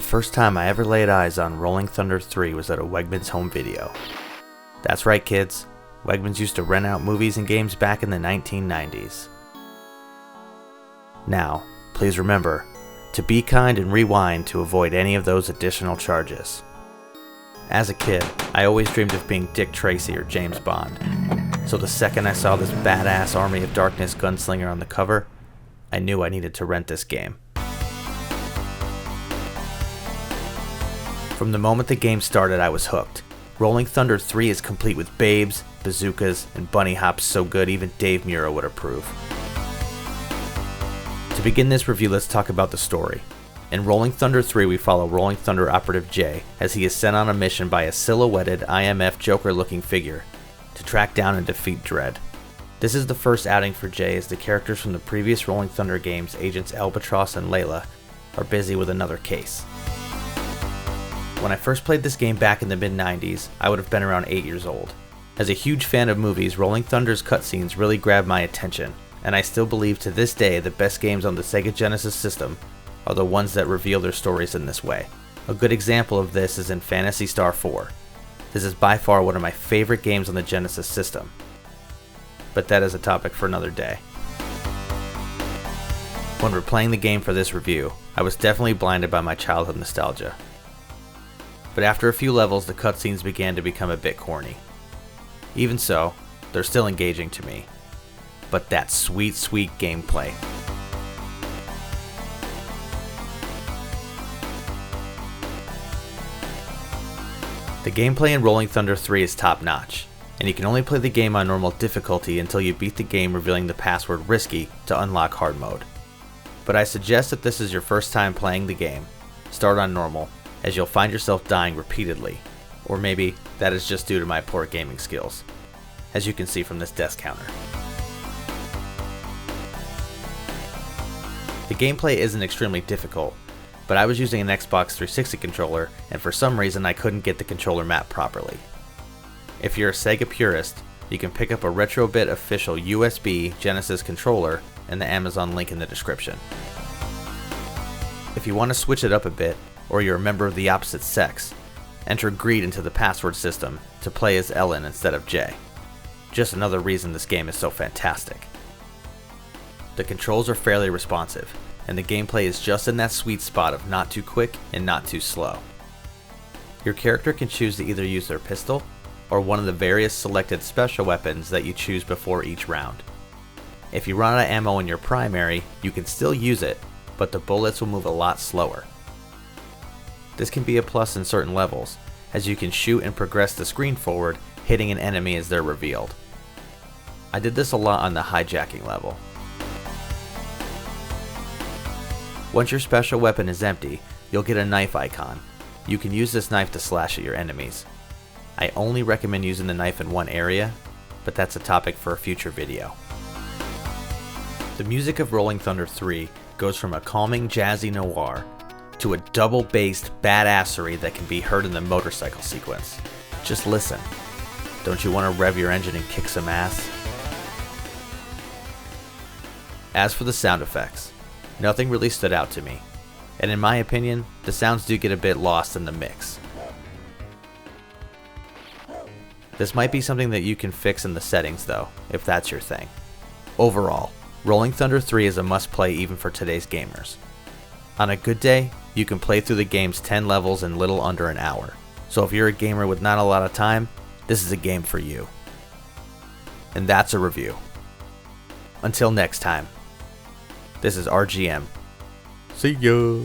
The first time I ever laid eyes on Rolling Thunder 3 was at a Wegmans home video. That's right, kids. Wegmans used to rent out movies and games back in the 1990s. Now, please remember to be kind and rewind to avoid any of those additional charges. As a kid, I always dreamed of being Dick Tracy or James Bond. So the second I saw this badass Army of Darkness gunslinger on the cover, I knew I needed to rent this game. From the moment the game started, I was hooked. Rolling Thunder 3 is complete with babes, bazookas, and bunny hops so good even Dave Muro would approve. To begin this review, let's talk about the story. In Rolling Thunder 3, we follow Rolling Thunder Operative Jay as he is sent on a mission by a silhouetted IMF Joker-looking figure to track down and defeat Dredd. This is the first outing for Jay as the characters from the previous Rolling Thunder games, Agents Albatross and Layla, are busy with another case. When I first played this game back in the mid-90s, I would have been around 8 years old. As a huge fan of movies, Rolling Thunder's cutscenes really grabbed my attention, and I still believe to this day the best games on the Sega Genesis system are the ones that reveal their stories in this way. A good example of this is in Phantasy Star 4. This is by far one of my favorite games on the Genesis system. But that is a topic for another day. When we're playing the game for this review, I was definitely blinded by my childhood nostalgia. But after a few levels, the cutscenes began to become a bit corny. Even so, they're still engaging to me. But that sweet, sweet gameplay. The gameplay in Rolling Thunder 3 is top notch, and you can only play the game on normal difficulty until you beat the game revealing the password risky to unlock hard mode. But I suggest if this is your first time playing the game, start on normal, as you'll find yourself dying repeatedly, or maybe that is just due to my poor gaming skills, as you can see from this death counter. The gameplay isn't extremely difficult, but I was using an Xbox 360 controller, and for some reason I couldn't get the controller mapped properly. If you're a Sega purist, you can pick up a Retrobit official USB Genesis controller in the Amazon link in the description. If you want to switch it up a bit, or you're a member of the opposite sex, enter Greed into the password system to play as Ellen instead of Jay. Just another reason this game is so fantastic. The controls are fairly responsive, and the gameplay is just in that sweet spot of not too quick and not too slow. Your character can choose to either use their pistol, or one of the various selected special weapons that you choose before each round. If you run out of ammo in your primary, you can still use it, but the bullets will move a lot slower. This can be a plus in certain levels, as you can shoot and progress the screen forward, hitting an enemy as they're revealed. I did this a lot on the hijacking level. Once your special weapon is empty, you'll get a knife icon. You can use this knife to slash at your enemies. I only recommend using the knife in one area, but that's a topic for a future video. The music of Rolling Thunder 3 goes from a calming jazzy noir to a double-bassed badassery that can be heard in the motorcycle sequence. Just listen. Don't you want to rev your engine and kick some ass? As for the sound effects, nothing really stood out to me, and in my opinion, the sounds do get a bit lost in the mix. This might be something that you can fix in the settings though, if that's your thing. Overall, Rolling Thunder 3 is a must-play even for today's gamers. On a good day, you can play through the game's 10 levels in little under an hour. So if you're a gamer with not a lot of time, this is a game for you. And that's a review. Until next time, this is RGM. See ya!